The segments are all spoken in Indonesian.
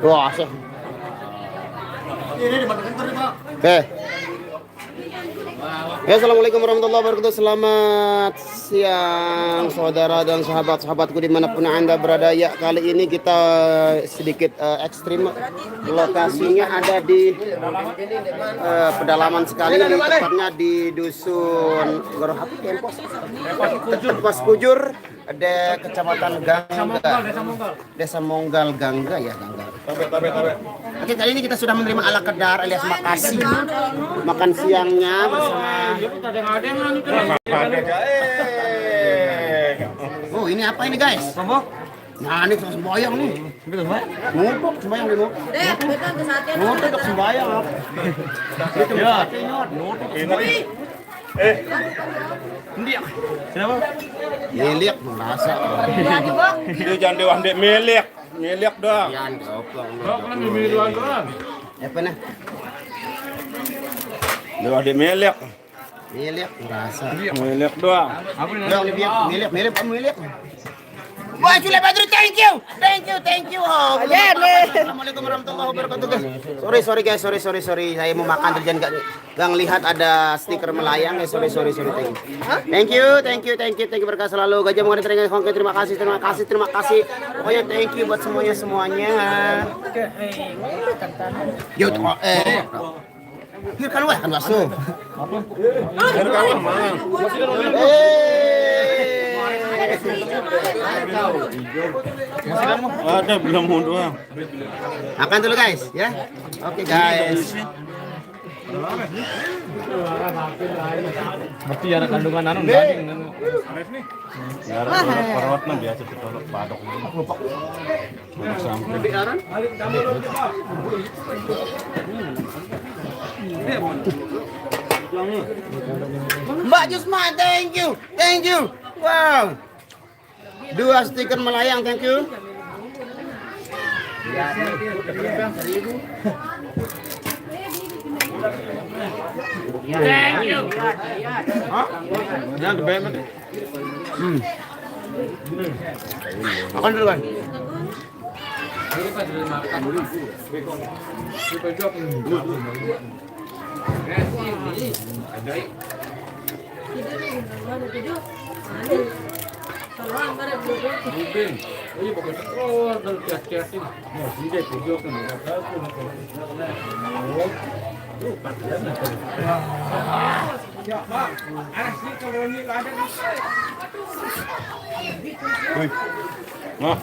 Wah, asik. Oke. Ya, assalamualaikum warahmatullahi wabarakatuh. Selamat siang saudara dan sahabat-sahabatku dimanapun anda berada. Ya, kali ini kita sedikit ekstrim. Lokasinya ada di pedalaman sekali, tepatnya di dusun Gorohapi, Pos Kujur, ada kecamatan Gangga, Desa Monggal Gangga ya, Gangga. Oke, kali ini kita sudah menerima ala kedar alias makasih. Makan siangnya bersama. Oh, ini apa ini guys? Nah, ini sembayang nih. Ngutuk sembayang dulu. Ngutuk sembayang. Ya. Ndiak. Kenapa? Milik merasa. Dia jangan dewandek milik. Milik doang. Yan goblok. Milik doang. Apa nah? Dewandek milik. Milik merasa. Milik doang. Apa ini? Milik Wah, Sule Badri, thank you. Oh, ya, assalamualaikum warahmatullahi wabarakatuh, guys. Sorry guys, sorry. Saya mau makan terjadi nggak ngelihat ada stiker melayang ya. Sorry. Thank you berkah selalu. Gajah mengenai terima kasih. Pokoknya thank you buat semuanya. Yo, kan wah kan masuk. Ada belum mau doang. Makan dulu guys, ya. Oke guys. Berarti ada kandungan anu daging. Ya, perawatnya biasa ditolak padok. Sampai. Mbak Jusma, thank you. Wow. 2 stiker melayang, thank you. Thank you. Jangan kebemet. Makan dulu kan. Nah,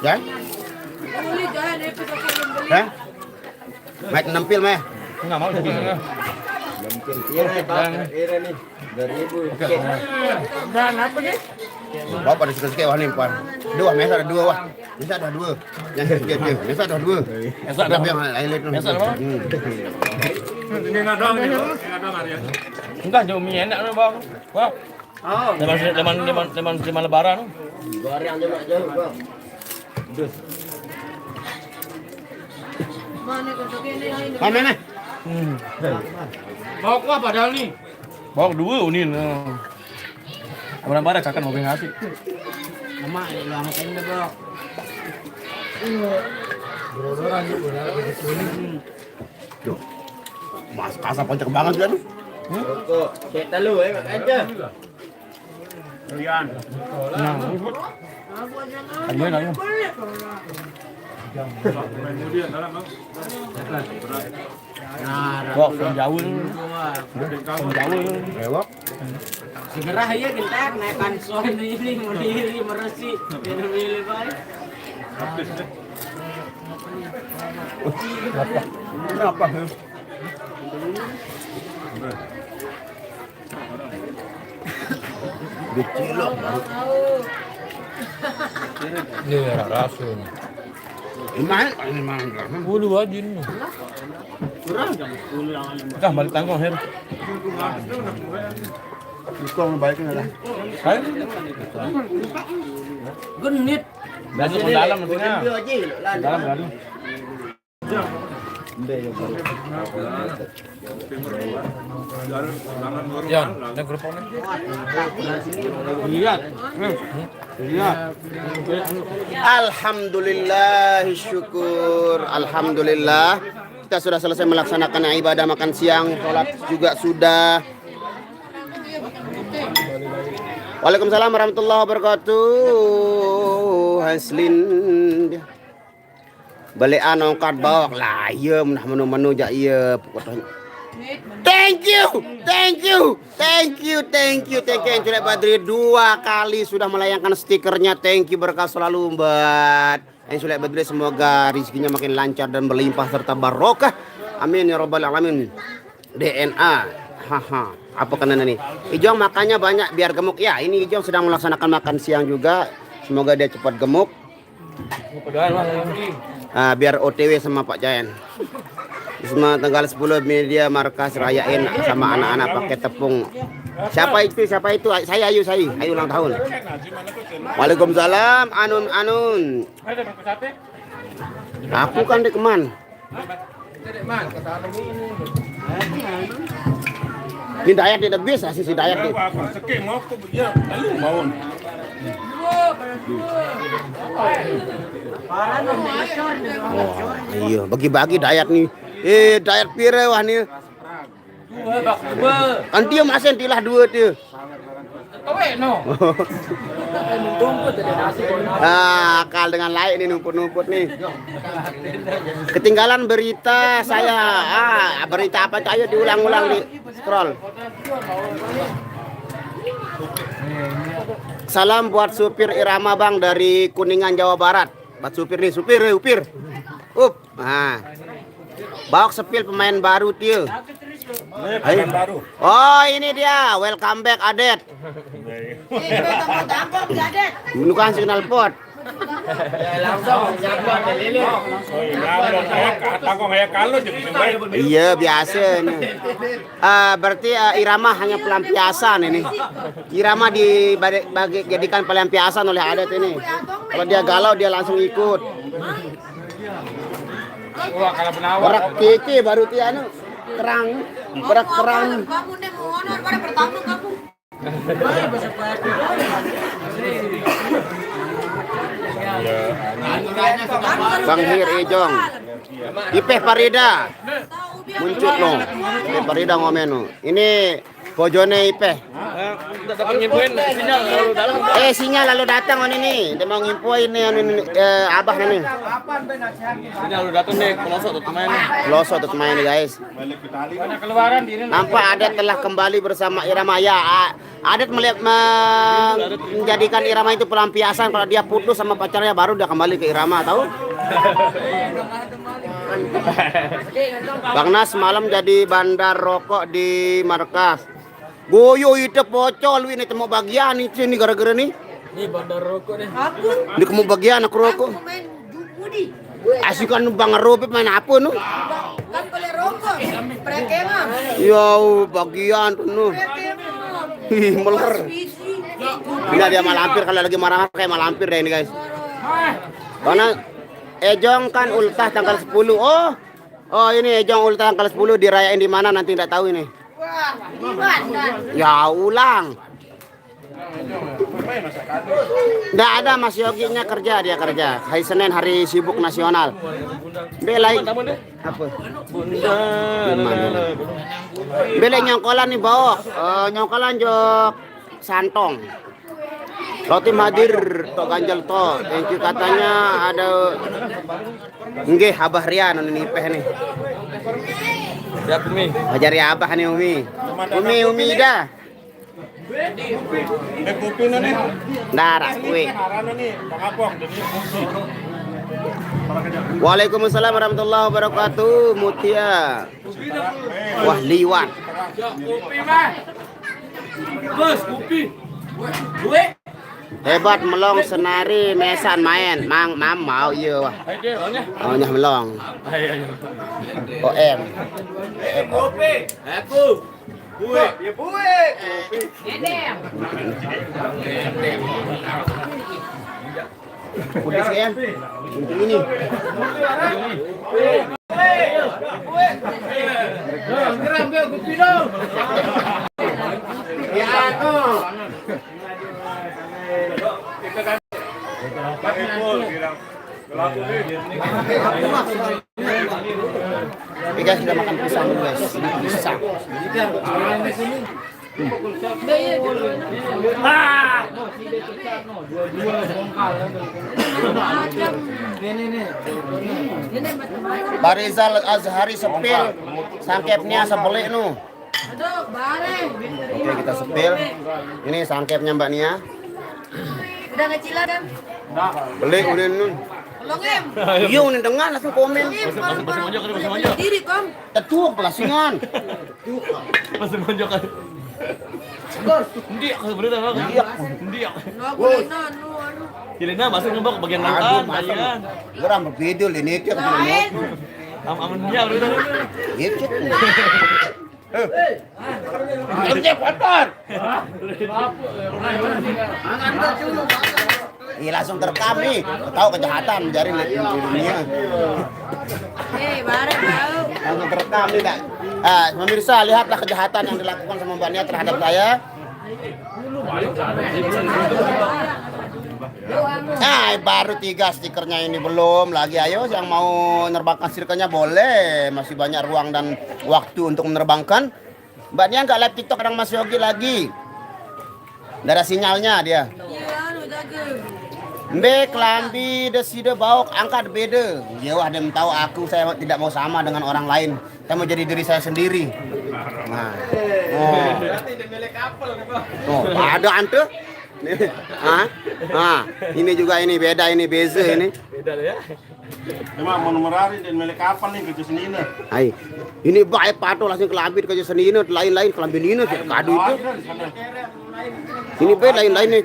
Ya? Hah? Maik nampil mah. Enggak mau jadi. Dan apa nih? Bawa pada sikit-sikit wah nih pan. 2 mesa ada 2 wah. Mesa ada 2. Yang sikit dia. Mesa ada 2. Mesa ada yang lain itu. Mesa ada berapa? ini enggak doang nih, Arya. Enggak, jauh mie enak nih, Bang. Wah. Leman lebaran. Goreng jauh, Bang. Mana? Bawa kuah padahal nih. Bawa 2 unin. Barang-barang kakak mau ngasih. Mama, lu angkatin deh, Bro. Duh. Mas kasar poncak banget kan? Kok kita lu aja. Rian. Nah. Ayo. Wah, jauh. Lewat. Segera aja kita naikkan soal ini mendiri meresi milih baik. Kenapa? Dicilok. Ini rasul. Memang. Bulu aja nih. Kurang. Dah balik tanggung Her. Bukan balikin lah. Hai. Genit. Dari dalam maksudnya. Dalam. Yan, nag-grupo na. Lihat. Lihat. Alhamdulillah, syukur. Alhamdulillah. Kita sudah selesai melaksanakan ibadah makan siang, sholat juga sudah. Waalaikumsalam warahmatullahi wabarakatuh. Haslin. Balik ongkat bawa lah, iya menu jak iya. Thank you. Yang Culek Badri 2 kali sudah melayangkan stikernya. Thank you, berkah selalu Mbak. Yang Culek Badri semoga rezekinya makin lancar dan berlimpah serta barokah. Amin ya robbal alamin. DNA. Haha. Apa kena nih? Ijong makannya banyak biar gemuk ya. Ini Ijong sedang melaksanakan makan siang juga. Semoga dia cepat gemuk. Biar OTW sama Pak Jayan. Semua tanggal 10 media markas rayain sama anak-anak pakai tepung. Siapa itu? Saya Ayu ulang tahun. Waalaikumsalam. Anun. Aku kan di Keman. Ini Dayat tidak bisa sih si Dayat. Iya, bagi-bagi Dayat nih. Dayat pire wah nih. Kan dia masih tilah 2 dia. Akal dengan lain nih numput-numput nih. Ketinggalan berita saya. Berita apa? Ayo diulang-ulang di scroll. Salam buat supir Irama Bang dari Kuningan Jawa Barat. Buat supir nih, upir. Bawa sepil pemain baru dia. Oh ini dia, welcome back Adet. Bukan signal pot. Iya biasa nih. Berarti Irama hanya pelampiasan ini. Irama dijadikan pelampiasan oleh Adet ini. Kalau dia galau dia langsung ikut. Berak keke baru tianu kerang. Berak kerang. Bang Hir Ejong. Ipeh Parida. Muncul loh. Ipeh Parida ngomen loh. Ini bojone Ipeh. Sinyal lalu datang on ini. Dia mau ngimpoin nih abah nih. Sinyal lalu datang deh, Pelosok tuh main nih guys. Nampak Adet telah kembali bersama Irama ya. Adet menjadikan Irama itu pelampiasan. Kalau dia putus sama pacarnya baru dia kembali ke Irama, tahu? Bang Nas malam jadi bandar rokok di markas. Goyo itu pocol ini temu bagian ini gara-gara nih. Ini bandar rokok nih. Di kamu bagian aku rokok. Asik kan bang Robi main apa nu? Kan boleh rokok. Prekema. Ya bagian tuh nu. Meler. Bila dia malampir kalau lagi marah kayak malampir deh ini guys. Karena Ejong kan ultah tanggal 10. Oh ini Ejong ultah tanggal 10 dirayain di mana nanti enggak tahu ini. Wah, gimana? Ya ulang. Nggak ada Mas Yoginya kerja dia kerja. Hari Senin hari sibuk nasional. Belai apa? Belai nyongkolan nih bawa. Nyongkolan jok santong. Roti Madir tok ganjel tok. Thank you katanya ada. Nggih Abah Rian ini Ipeh nih. Ya Umi. Ajari Abah nih Umi dah. Darah kue. Waalaikumsalam warahmatullahi wabarakatuh. Mutia. Wah liwat. Hebat melong senari mesan main. Mang mau iya wah. Maunya melong. OM. Aku. Buik, ya buik. Udah sekian. Ini. Oke guys, sudah makan pisang dulu guys. Ini pisang. Pak Rizal Azhari sepil, sangkepnya sebelik nu. Aduh, bareng. Oke kita sepil. Ini sangkepnya Mbak Nia. Udah ngecilan kan? Beli udah nun. Tolong em. Iya udah dengar langsung komen. Diri kom. Tetuh pelasingan. Masih monjok kan. Ndiak bener kan? Ndiak. No boleh no anu. Kilena masuk ngebok bagian Aduh, lantan, masuk. bagian. Geram berbeda ini dia Lain. Aman dia bener. Gitu. Anjir kotor. Ini langsung terekam nih. Tahu kejahatan dari dunia. Bareng tahu. Langsung terekam nih, Kak. Pemirsa, lihatlah kejahatan yang dilakukan sama Mbak Nia terhadap saya. Baru 3 stikernya ini belum lagi. Ayo yang mau menerbangkan stikernya boleh. Masih banyak ruang dan waktu untuk menerbangkan. Mbak Nia nggak live TikTok kadang Mas Yogi lagi. Nggak ada sinyalnya dia. Iya anu jaga. Mbe kelambi deside bauk angkat beda. Ya wah dem tahu aku saya tidak mau sama dengan orang lain. Saya mau jadi diri saya sendiri. Nah. Oh, ada ante. Ini juga ini beda ini beza ini. Beda ya. Cuma mau numerari dan milik kapan nih kerja senina. Hai. Ini baik pato langsung kelambi kerja senina lain-lain kelambi nina kado itu. Ini beda lain-lain nih.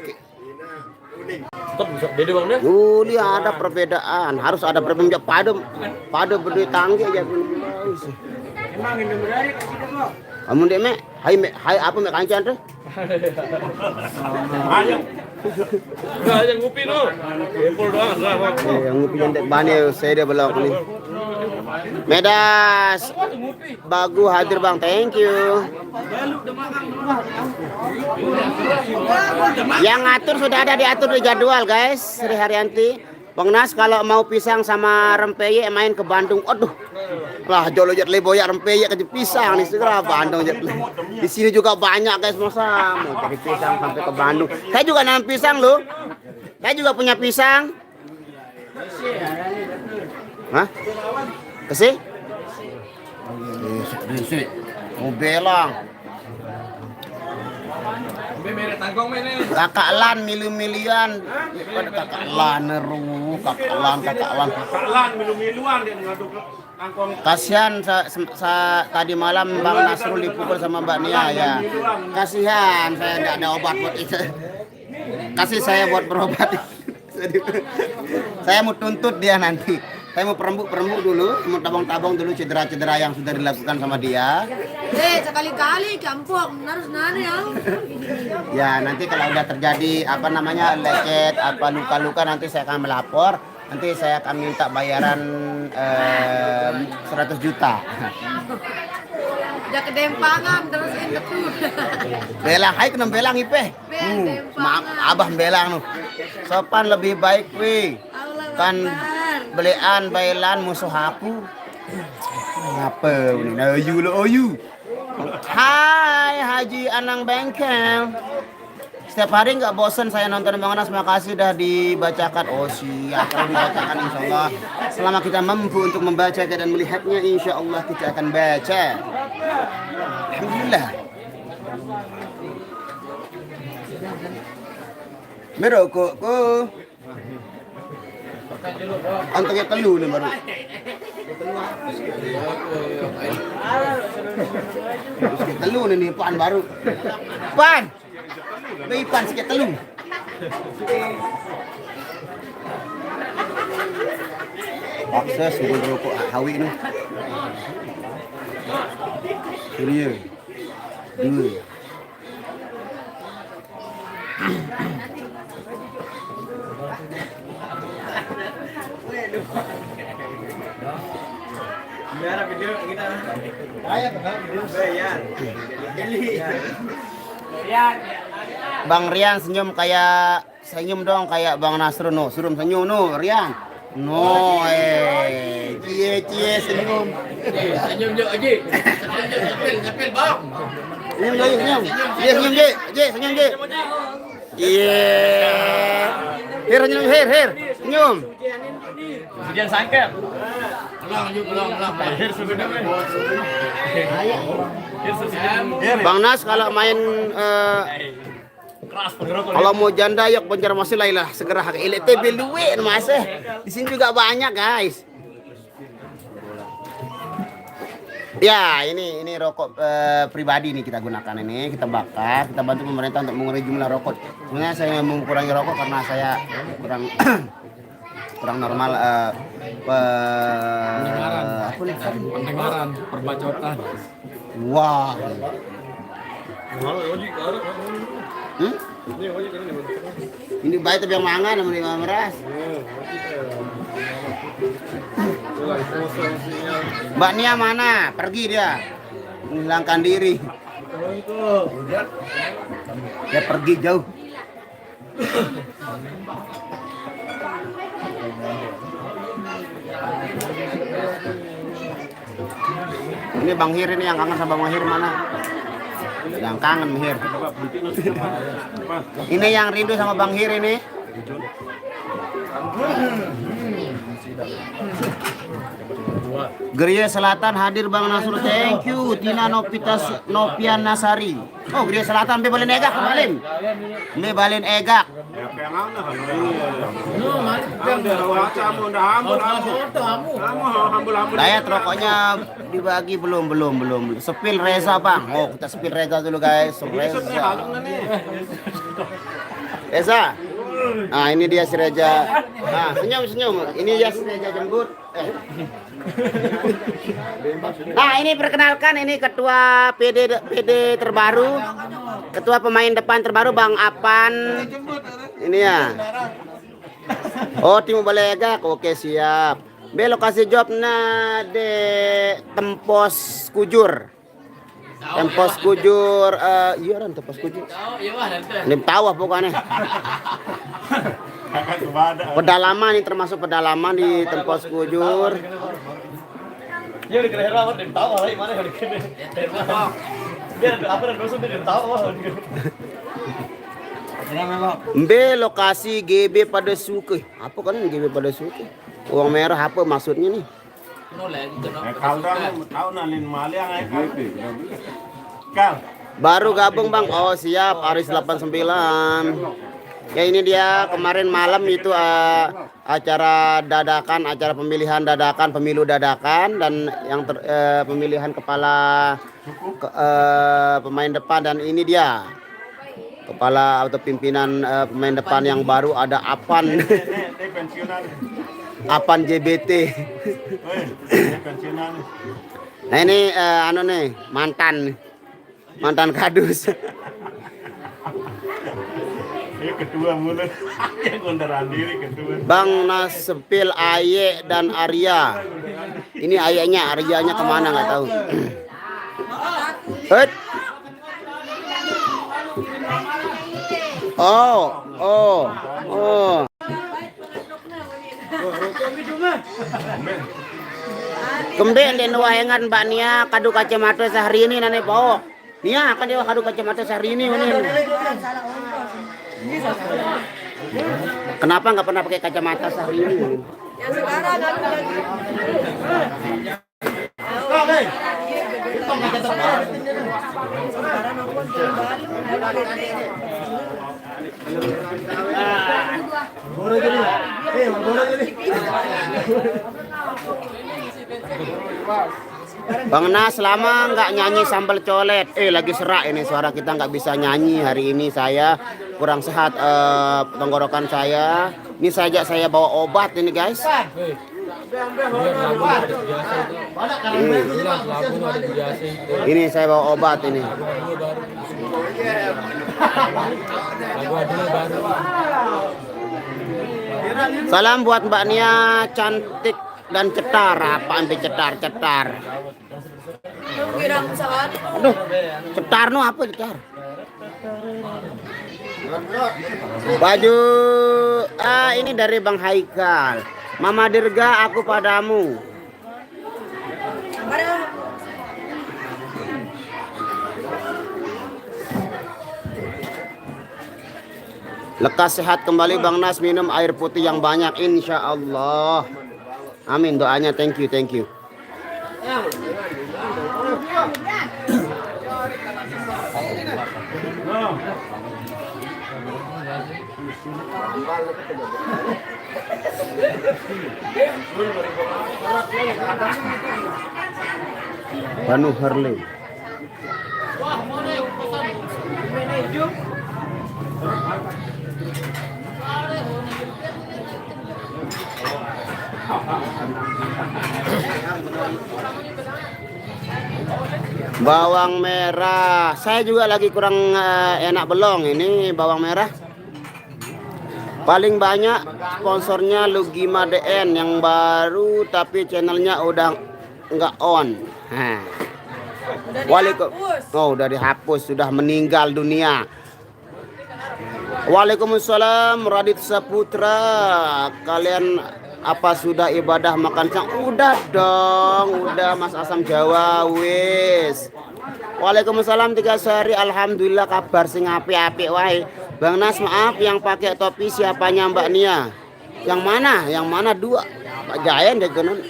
Tetap bisa beda bang deh. Ini ada perbedaan, harus ada perbedaan pada berdua tangga aja. Emang ini berari kok tidak kok. Kamu deh me, hai apa me kancan tuh? Ayo. Enggak yang ngopi no. Empol doang enggak. Yang ngopi yang bani saya dia belok nih. Medas, bagus hadir bang, thank you. Yang ngatur sudah ada diatur di jadwal guys, Sri Haryanti. Bang Nas kalau mau pisang sama rempeyek main ke Bandung. Aduh. Lah jolo jet le boyak rempeyek ke pisang nih segera Bandung jet le. Di sini juga banyak guys masa mau cari pisang sampai ke Bandung. Saya juga nanam pisang loh. Saya juga punya pisang. Hah? Kasih? Kasih. Mau belang. Kakak Lan milian kakak Lan neru kakak Lan Kaklan milu-miluan dia ngaduk kangkong. kasihan tadi malam Bang Nasrul dipukul sama Mbak Nia ya kasihan saya nggak ada obat buat itu kasih saya buat berobat saya mau tuntut dia nanti saya mau perembuk dulu mau tabung dulu cedera yang sudah dilakukan sama dia. Sekali-kali kampung harus nani ya. Ya nanti kalau udah terjadi apa namanya lecet apa luka-luka nanti saya akan melapor. Nanti saya akan minta bayaran 100 juta. Udah kedempangan terus itu. Belang, hai kena belang ipe. Maaf, abah belang nu. Sopan lebih baik wi. Kan belian bailan musuh aku. Apa ini? Ayu lo ayu. Hai Haji Anang Bengkel. Setiap hari nggak bosan saya nonton Bang Nas. Terima kasih dah dibacakan. Oh siap kalau dibacakan insya Allah. Selama kita mampu untuk membaca dan melihatnya insya Allah kita akan baca. Alhamdulillah. Merokok kok. Antengnya telu nih baru. Telu nih pan baru. Pan. Bagi pan sikit telu. Akses suruh rokok hawi ni. Serius. Dua. Bang Rian senyum kayak senyum dong kayak Bang Nasrul no. Suruh senyum no Rian. No cie senyum. Senyum je Haji. Sepil bang. Senyum Ji, senyum. Ji senyum Ji, senyum Ji. Iya. Her senyum her. Senyum. Sekian sangkep. Belum. Bang Nas kalau main kalau mau janda yuk Banjarmasin lah segera hak LTB duit Mas. Di sini juga banyak guys. Ya, ini rokok pribadi nih kita gunakan ini, kita bakar, kita bantu pemerintah untuk mengurangi jumlah rokok. Sebenarnya saya mengurangi rokok karena saya kurang normal Pendengaran, perbacotan. Wah. Ini baik tapi yang mangan sama lima meras. Mbak Nia mana? Pergi dia. Menghilangkan diri. Dia pergi jauh. Ini Bang Hir ini yang kangen sama Bang Hir mana? Yang kangen Bang Hir. Ini yang rindu sama Bang Hir ini. Geria Selatan hadir Bang Nasrul, thank you. Tina Nopian Nasari. Oh Geria Selatan be balen egak kemarin. Be balen egak. Dayat rokoknya dibagi belum. Sepil Reza Bang. Oh kita sepil Reza dulu guys. Reza. Nah ini dia si Reza. Nah senyum. Ini dia si Reza jemput. Nah ini perkenalkan ini ketua PD terbaru, ketua pemain depan terbaru Bang Apan. Ini ya. Oh tim Balegak, oke siap. Be lokasi jobna de Tempos Kujur. Tempos Kujur, iya kan Tempos Kujur. Ini tahu pokoknya. Pedalaman ini termasuk pedalaman di Tempos Kujur. Ya di kira rawat dem tahu lah mana di kene. Biar apa dan dosa dem tahu. Mbe lokasi GB pada suke. Apa kan GB pada suke? Uang merah apa maksudnya nih? Baru gabung Bang. Oh siap Aris 89. Ya ini dia kemarin malam itu acara dadakan, acara pemilihan dadakan, pemilu dadakan dan yang pemilihan kepala pemain depan dan ini dia kepala atau pimpinan pemain depan yang baru ada Apan. Apan JBT. Nah ini anu nih mantan kadus. Kedua mulut yang kondaran diri kedua. Bang Nasepil Aye dan Arya. Ini ayahnya, Aryanya kemana nggak tahu. Oh. Kemben den wahengan Mbak Nia kadu kacamata sehari ini nane bawa. Nia kan dia kadu kacamata sehari ini. Kenapa nggak pernah pakai kacamata sehari ini? Yang sekarang Bang Nas lama nggak nyanyi sambal colet. Lagi serak ini suara kita nggak bisa nyanyi hari ini, saya kurang sehat tenggorokan saya. Ini saja saya bawa obat ini guys. Ini saya bawa obat ini. Salam buat Mbak Nia cantik dan cetar. Apaan be cetar? Pirang saan. Aduh, cetar no apa cetar? Baju ini dari Bang Haikal. Mama Dirga, aku padamu. Lekas sehat kembali Bang Nas, minum air putih yang banyak insya Allah. Amin doanya, thank you. Banu Harley. Bawang merah, saya juga lagi kurang enak belong ini bawang merah. Paling banyak sponsornya Lugima DN yang baru tapi channelnya udah nggak on. Udah dihapus, sudah meninggal dunia. Waalaikumsalam Radit Saputra. Kalian apa sudah ibadah makan siang? Udah dong, udah Mas Asam Jawa wis. Waalaikumsalam 3 sehari. Alhamdulillah kabar sing api-api wae. Bang Nas maaf yang pakai topi siapanya Mbak Nia? Yang mana? Yang mana dua? Pak Jayan deh konon.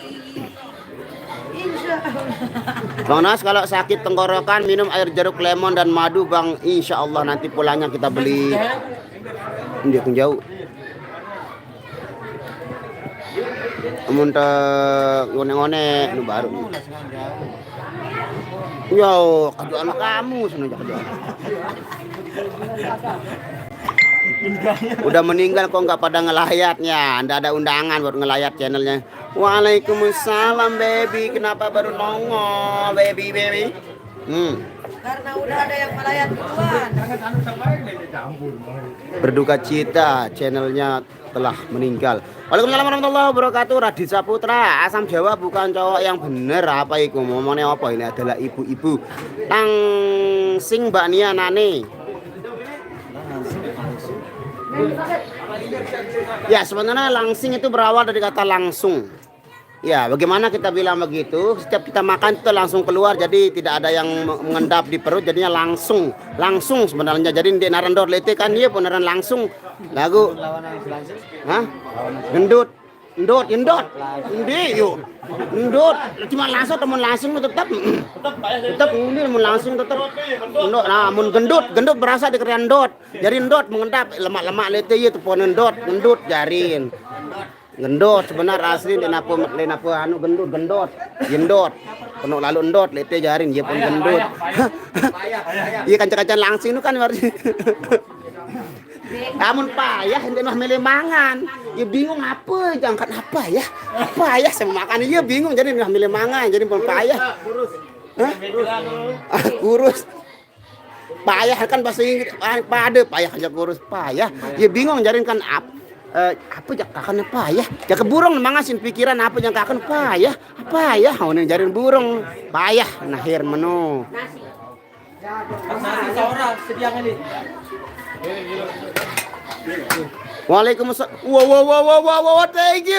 Bang Nas kalau sakit tenggorokan minum air jeruk lemon dan madu Bang. Insya Allah nanti pulangnya kita beli. Ini jauh. Amun ngone-ngone nu baru. Yo, kedua anak kamu sana kedua. Udah meninggal kok nggak pada ngelayatnya. Anda ada undangan buat ngelayat channelnya. Waalaikumsalam baby. Kenapa baru nongol baby? Karena udah ada yang melayat duluan. Berduka cita channelnya telah meninggal. Waalaikumsalam warahmatullahi wabarakatuh. Radit Saputra, Asam Jawa bukan cowok yang bener apa iku? Ngomongnya apa ini adalah ibu-ibu. Langsing Mbak Nia Nane. Ya sebenarnya langsing itu berawal dari kata langsung. Ya bagaimana kita bilang begitu? Setiap kita makan itu langsung keluar, jadi tidak ada yang mengendap di perut, jadinya langsung sebenarnya. Jadi di narandor lete kan dia beneran langsung lagu. Hah? Gendut. Endi yuk. Gendut. Cuma langsung tetap ini mun langsung tetap. Endot. Nah, mun gendut berasa di kerendot. Jadi endot mengendap lemak-lemak lete ieu teu pon endot, gendut jarin. Gendot sebenarnya asli lenapu anu gendut. Penuh lalu endot lete jarin ieu pun gendut. Iya kancan-kancan langsing itu kan berarti. Namun payah ente mah milih mangan. Ya bingung apa jangkat apa ya sama makan iya bingung jadi mah milih mangan jadi pun payah. Kurus. Payah kan bahasa Inggris pada payah aja kurus payah. Ya bingung jadi kan apa jakakan payah. Jaka burung mangasin pikiran apa jakakan payah. Haune jarin burung payah nahir menu. Nasi saura sediang ini. Waalaikumsalam. Wow, thank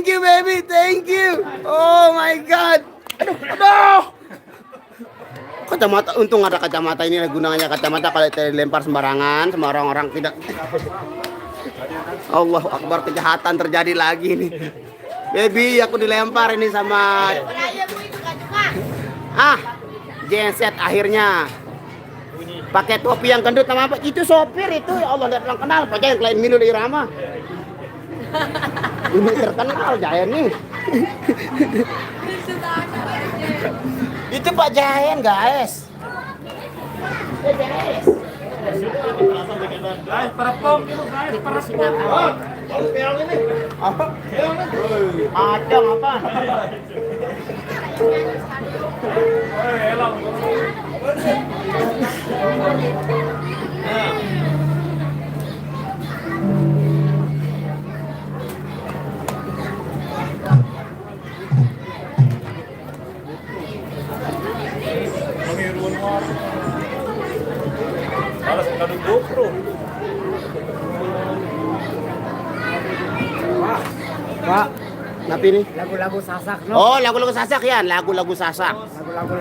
you baby, thank you. Oh my god. Aduh. Kacamata, untung ada kacamata ini gunanya kacamata kalau dilempar sembarangan sama orang-orang tidak. Allahu Akbar, kejahatan terjadi lagi nih. Baby, aku dilempar ini sama genset akhirnya. Pakai topi yang gendut sama apa? Itu sopir itu. Ya Allah, enggak orang kenal. Pak Jayan klien Milo di Irama. Ini terkenal Jayan nih. Itu Pak Jayan, guys. Guys. Ada apa? Pak, Napi nih? lagu-lagu sasak no. Oh, lagu-lagu sasak ya, lagu-lagu sasak.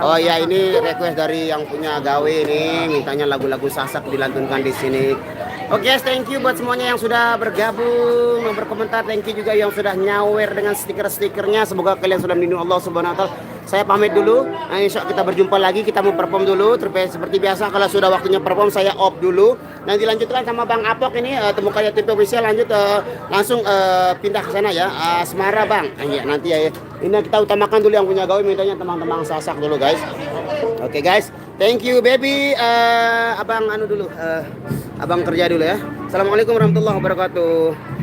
Oh ya, ini request dari yang punya gawe nih, mintanya lagu-lagu sasak dilantunkan di sini. Oke, guys, thank you buat semuanya yang sudah bergabung, yang berkomentar. Thank you juga yang sudah nyawer dengan stiker-stikernya. Semoga kalian sudah melindungi Allah Subhanahu wa taala. Saya pamit dulu. Nah, insya Allah kita berjumpa lagi. Kita mau perform dulu. Terus seperti biasa kalau sudah waktunya perform saya off dulu. Nanti lanjutkan sama Bang Apok ini Temukan Yatim Official lanjut langsung pindah ke sana ya. Asmara Bang. Iya, nanti ya. Ini kita utamakan dulu yang punya gawe mintanya teman-teman sasak dulu guys. Oke guys. Thank you baby. Abang anu dulu. Abang kerja dulu ya. Assalamualaikum warahmatullahi wabarakatuh.